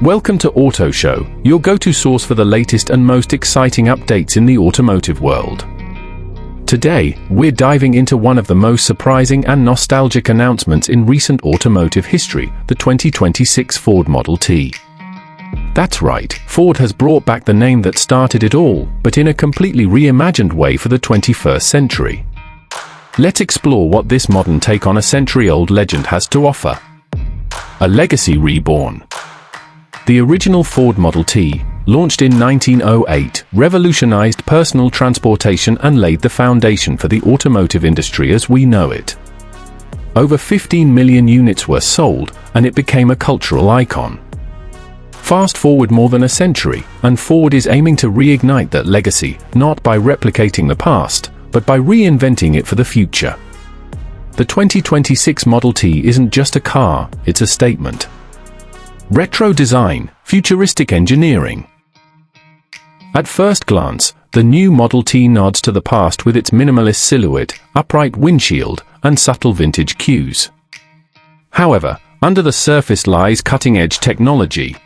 Welcome to Auto Show, your go-to source for the latest and most exciting updates in the automotive world. Today, we're diving into one of the most surprising and nostalgic announcements in recent automotive history, the 2026 Ford Model T. That's right, Ford has brought back the name that started it all, but in a completely reimagined way for the 21st century. Let's explore what this modern take on a century-old legend has to offer. A legacy reborn. The original Ford Model T, launched in 1908, revolutionized personal transportation and laid the foundation for the automotive industry as we know it. Over 15 million units were sold, and it became a cultural icon. Fast forward more than a century, and Ford is aiming to reignite that legacy, not by replicating the past, but by reinventing it for the future. The 2026 Model T isn't just a car, it's a statement. Retro design, futuristic engineering. At first glance, the new Model T nods to the past with its minimalist silhouette, upright windshield, and subtle vintage cues. However, under the surface lies cutting-edge technology.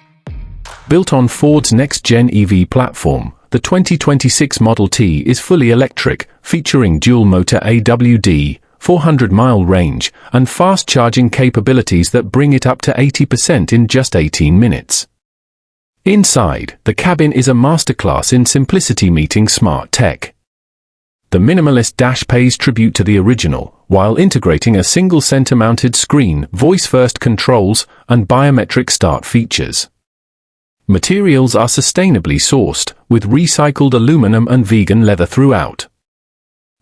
Built on Ford's next-gen EV platform, the 2026 Model T is fully electric, featuring dual-motor AWD, 400-mile range, and fast-charging capabilities that bring it up to 80% in just 18 minutes. Inside, the cabin is a masterclass in simplicity meeting smart tech. The minimalist dash pays tribute to the original, while integrating a single center-mounted screen, voice-first controls, and biometric start features. Materials are sustainably sourced, with recycled aluminum and vegan leather throughout.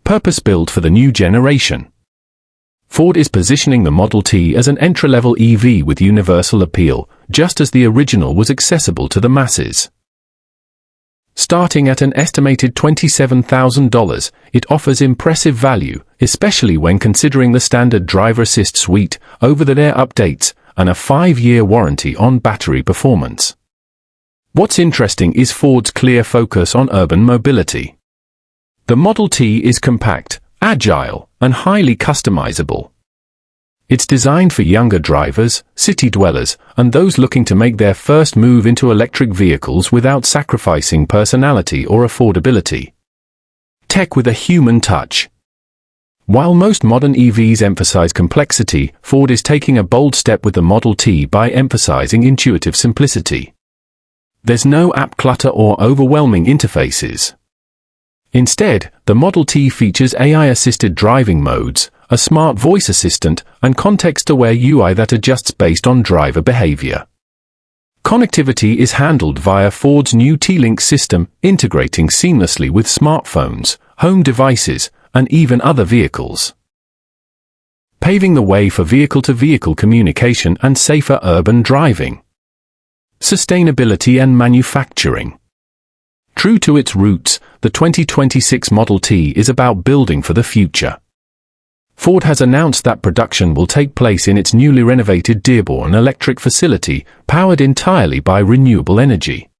Purpose-built for the new generation. Ford is positioning the Model T as an entry-level EV with universal appeal, just as the original was accessible to the masses. Starting at an estimated $27,000, it offers impressive value, especially when considering the standard driver assist suite, over-the-air updates, and a 5-year warranty on battery performance. What's interesting is Ford's clear focus on urban mobility. The Model T is compact, agile, and highly customizable. It's designed for younger drivers, city dwellers, and those looking to make their first move into electric vehicles without sacrificing personality or affordability. Tech with a human touch. While most modern EVs emphasize complexity, Ford is taking a bold step with the Model T by emphasizing intuitive simplicity. There's no app clutter or overwhelming interfaces. Instead, the Model T features AI-assisted driving modes, a smart voice assistant, and context-aware UI that adjusts based on driver behavior. Connectivity is handled via Ford's new T-Link system, integrating seamlessly with smartphones, home devices, and even other vehicles. Paving the way for vehicle-to-vehicle communication and safer urban driving. Sustainability and manufacturing. True to its roots, the 2026 Model T is about building for the future. Ford has announced that production will take place in its newly renovated Reborn electric facility, powered entirely by renewable energy.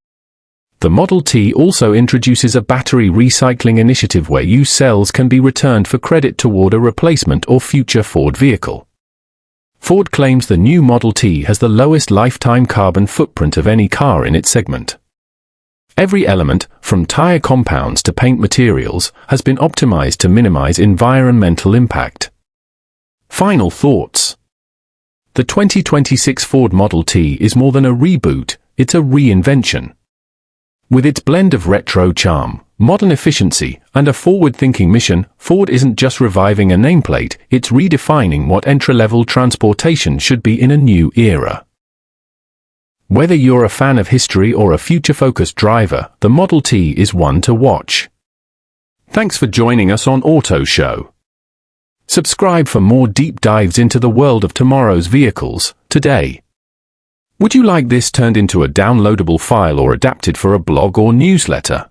The Model T also introduces a battery recycling initiative where used cells can be returned for credit toward a replacement or future Ford vehicle. Ford claims the new Model T has the lowest lifetime carbon footprint of any car in its segment. Every element, from tire compounds to paint materials, has been optimized to minimize environmental impact. Final thoughts. The 2026 Ford Model T is more than a reboot, it's a reinvention. With its blend of retro charm, modern efficiency, and a forward-thinking mission, Ford isn't just reviving a nameplate, it's redefining what entry-level transportation should be in a new era. Whether you're a fan of history or a future-focused driver, the Model T is one to watch. Thanks for joining us on Auto Show. Subscribe for more deep dives into the world of tomorrow's vehicles, today. Would you like this turned into a downloadable file or adapted for a blog or newsletter?